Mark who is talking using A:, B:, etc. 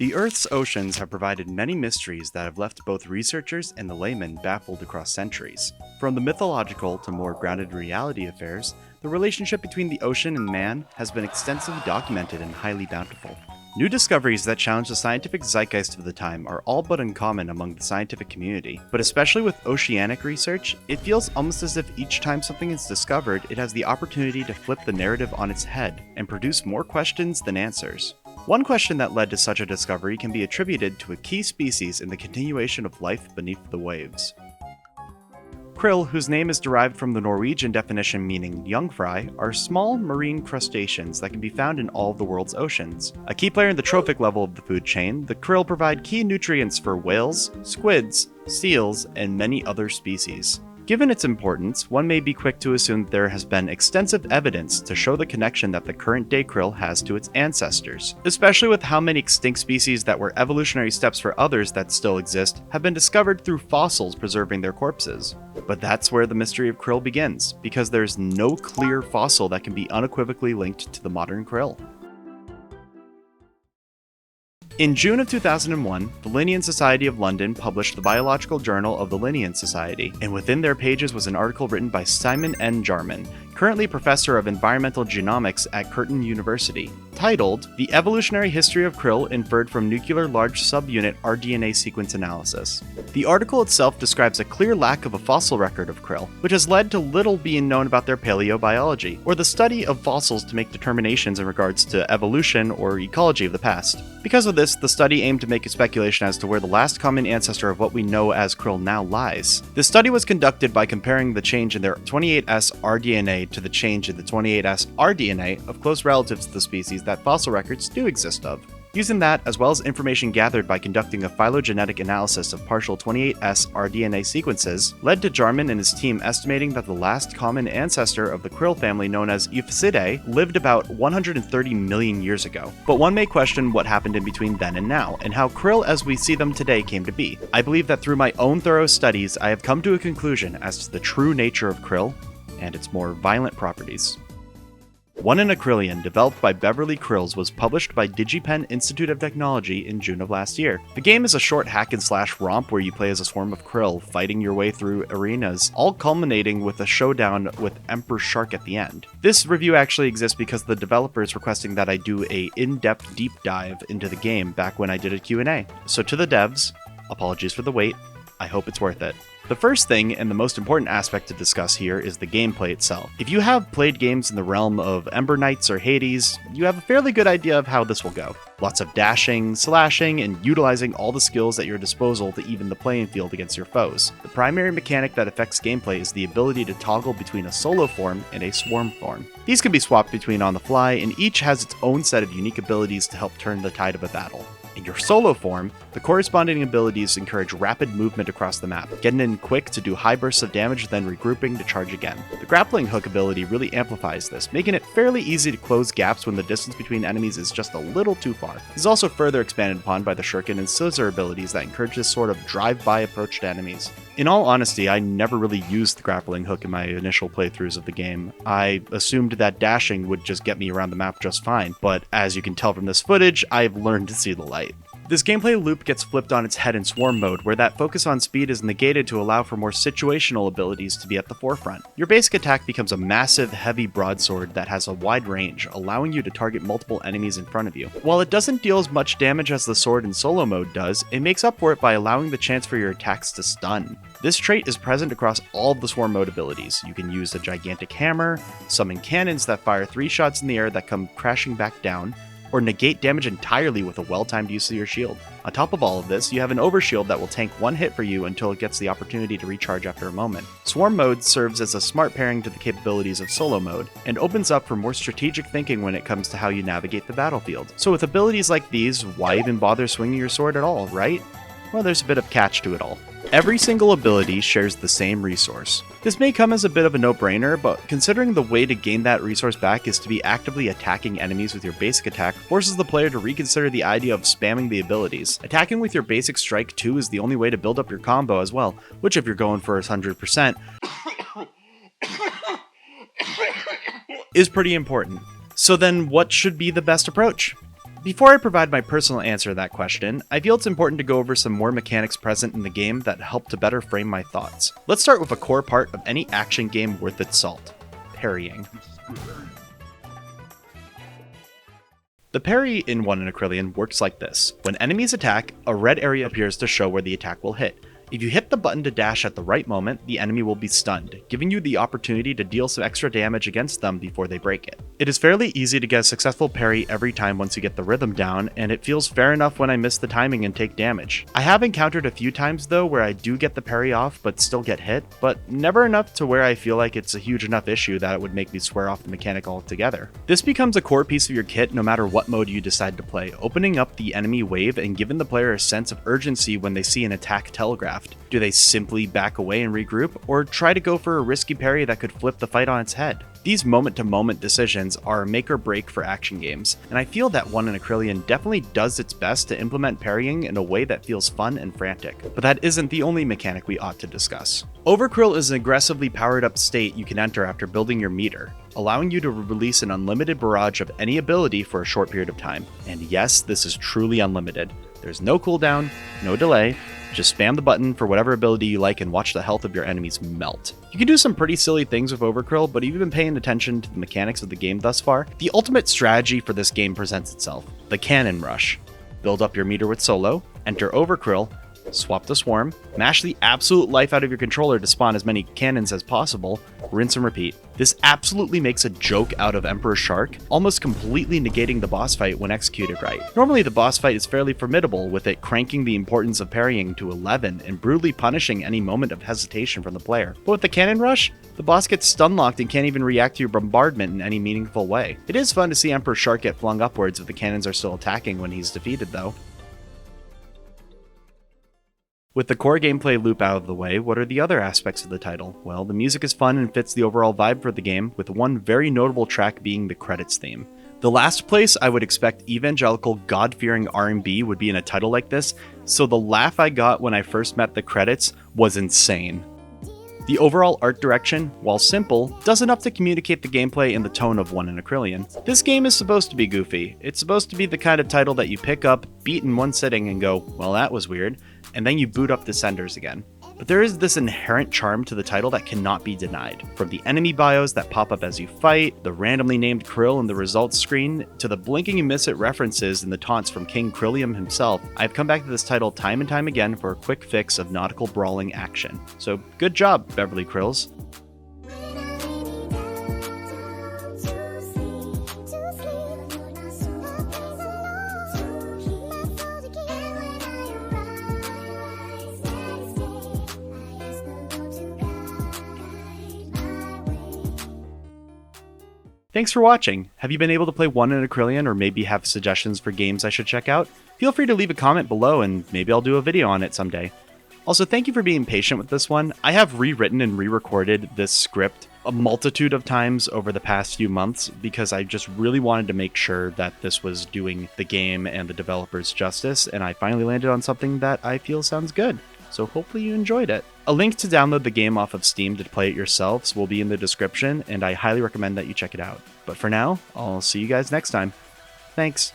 A: The Earth's oceans have provided many mysteries that have left both researchers and the layman baffled across centuries. From the mythological to more grounded reality affairs, the relationship between the ocean and man has been extensively documented and highly bountiful. New discoveries that challenge the scientific zeitgeist of the time are all but uncommon among the scientific community, but especially with oceanic research, it feels almost as if each time something is discovered, it has the opportunity to flip the narrative on its head and produce more questions than answers. One question that led to such a discovery can be attributed to a key species in the continuation of life beneath the waves. Krill, whose name is derived from the Norwegian definition meaning young fry, are small marine crustaceans that can be found in all of the world's oceans. A key player in the trophic level of the food chain, the krill provide key nutrients for whales, squids, seals, and many other species. Given its importance, one may be quick to assume that there has been extensive evidence to show the connection that the current-day krill has to its ancestors, especially with how many extinct species that were evolutionary steps for others that still exist have been discovered through fossils preserving their corpses. But that's where the mystery of krill begins, because there's no clear fossil that can be unequivocally linked to the modern krill. In June of 2001, the Linnean Society of London published the Biological Journal of the Linnean Society, and within their pages was an article written by Simon N. Jarman, currently professor of environmental genomics at Curtin University, titled "The Evolutionary History of Krill Inferred from Nuclear Large Subunit rDNA Sequence Analysis." The article itself describes a clear lack of a fossil record of krill, which has led to little being known about their paleobiology, or the study of fossils to make determinations in regards to evolution or ecology of the past. Because of this, the study aimed to make a speculation as to where the last common ancestor of what we know as krill now lies. The study was conducted by comparing the change in their 28S rDNA to the change in the 28S rDNA of close relatives to the species that fossil records do exist of. Using that, as well as information gathered by conducting a phylogenetic analysis of partial 28S rDNA sequences, led to Jarman and his team estimating that the last common ancestor of the krill family known as Euphisidae lived about 130 million years ago. But one may question what happened in between then and now, and how krill as we see them today came to be. I believe that through my own thorough studies, I have come to a conclusion as to the true nature of krill and its more violent properties. One in a Krillion, developed by Beverly Krills, was published by DigiPen Institute of Technology in June of last year. The game is a short hack-and-slash romp where you play as a swarm of krill, fighting your way through arenas, all culminating with a showdown with Emperor Shark at the end. This review actually exists because the developers requesting that I do a in-depth deep dive into the game back when I did a Q&A. So to the devs, apologies for the wait, I hope it's worth it. The first thing, and the most important aspect to discuss here, is the gameplay itself. If you have played games in the realm of Ember Knights or Hades, you have a fairly good idea of how this will go. Lots of dashing, slashing, and utilizing all the skills at your disposal to even the playing field against your foes. The primary mechanic that affects gameplay is the ability to toggle between a solo form and a swarm form. These can be swapped between on the fly, and each has its own set of unique abilities to help turn the tide of a battle. In your solo form, the corresponding abilities encourage rapid movement across the map, getting in quick to do high bursts of damage, then regrouping to charge again. The grappling hook ability really amplifies this, making it fairly easy to close gaps when the distance between enemies is just a little too far. This is also further expanded upon by the shuriken and scissor abilities that encourage this sort of drive-by approach to enemies. In all honesty, I never really used the grappling hook in my initial playthroughs of the game. I assumed that dashing would just get me around the map just fine, but as you can tell from this footage, I've learned to see the light. This gameplay loop gets flipped on its head in Swarm mode, where that focus on speed is negated to allow for more situational abilities to be at the forefront. Your basic attack becomes a massive, heavy broadsword that has a wide range, allowing you to target multiple enemies in front of you. While it doesn't deal as much damage as the sword in solo mode does, it makes up for it by allowing the chance for your attacks to stun. This trait is present across all of the Swarm mode abilities. You can use a gigantic hammer, summon cannons that fire 3 shots in the air that come crashing back down, or negate damage entirely with a well-timed use of your shield. On top of all of this, you have an overshield that will tank one hit for you until it gets the opportunity to recharge after a moment. Swarm mode serves as a smart pairing to the capabilities of solo mode, and opens up for more strategic thinking when it comes to how you navigate the battlefield. So with abilities like these, why even bother swinging your sword at all, right? Well, there's a bit of catch to it all. Every single ability shares the same resource. This may come as a bit of a no-brainer, but considering the way to gain that resource back is to be actively attacking enemies with your basic attack, forces the player to reconsider the idea of spamming the abilities. Attacking with your basic strike too is the only way to build up your combo as well, which if you're going for 100%, is pretty important. So then what should be the best approach? Before I provide my personal answer to that question, I feel it's important to go over some more mechanics present in the game that help to better frame my thoughts. Let's start with a core part of any action game worth its salt: parrying. The parry in One in a Krillion works like this. When enemies attack, a red area appears to show where the attack will hit. If you hit the button to dash at the right moment, the enemy will be stunned, giving you the opportunity to deal some extra damage against them before they break it. It is fairly easy to get a successful parry every time once you get the rhythm down, and it feels fair enough when I miss the timing and take damage. I have encountered a few times though where I do get the parry off but still get hit, but never enough to where I feel like it's a huge enough issue that it would make me swear off the mechanic altogether. This becomes a core piece of your kit no matter what mode you decide to play, opening up the enemy wave and giving the player a sense of urgency when they see an attack telegraphed. Do they simply back away and regroup, or try to go for a risky parry that could flip the fight on its head? These moment-to-moment decisions are make or break for action games, and I feel that One in a Krillion definitely does its best to implement parrying in a way that feels fun and frantic. But that isn't the only mechanic we ought to discuss. Krill is an aggressively powered up state you can enter after building your meter, allowing you to release an unlimited barrage of any ability for a short period of time. And yes, this is truly unlimited. There's no cooldown, no delay. Just spam the button for whatever ability you like and watch the health of your enemies melt. You can do some pretty silly things with Krill, but if you've been paying attention to the mechanics of the game thus far, the ultimate strategy for this game presents itself: the cannon rush. Build up your meter with solo, enter Krill, swap the swarm, mash the absolute life out of your controller to spawn as many cannons as possible, rinse and repeat. This absolutely makes a joke out of Emperor Shark, almost completely negating the boss fight when executed right. Normally the boss fight is fairly formidable, with it cranking the importance of parrying to 11 and brutally punishing any moment of hesitation from the player. But with the cannon rush, the boss gets stun locked and can't even react to your bombardment in any meaningful way. It is fun to see Emperor Shark get flung upwards if the cannons are still attacking when he's defeated though. With the core gameplay loop out of the way, what are the other aspects of the title? Well, the music is fun and fits the overall vibe for the game, with one very notable track being the credits theme. The last place I would expect evangelical, God-fearing R&B would be in a title like this, so the laugh I got when I first met the credits was insane. The overall art direction, while simple, does enough to communicate the gameplay in the tone of One in a Krillion. This game is supposed to be goofy. It's supposed to be the kind of title that you pick up, beat in one sitting, and go, well, that was weird, and then you boot up Descenders again. But there is this inherent charm to the title that cannot be denied. From the enemy bios that pop up as you fight, the randomly named Krill in the results screen, to the blinking you miss it references in the taunts from King Krillion himself, I've come back to this title time and time again for a quick fix of nautical brawling action. So good job, Beverly Krills. Thanks for watching! Have you been able to play One in a Krillion, or maybe have suggestions for games I should check out? Feel free to leave a comment below and maybe I'll do a video on it someday. Also, thank you for being patient with this one. I have rewritten and re-recorded this script a multitude of times over the past few months because I just really wanted to make sure that this was doing the game and the developers justice, and I finally landed on something that I feel sounds good. So hopefully you enjoyed it. A link to download the game off of Steam to play it yourselves will be in the description, and I highly recommend that you check it out. But for now, I'll see you guys next time. Thanks.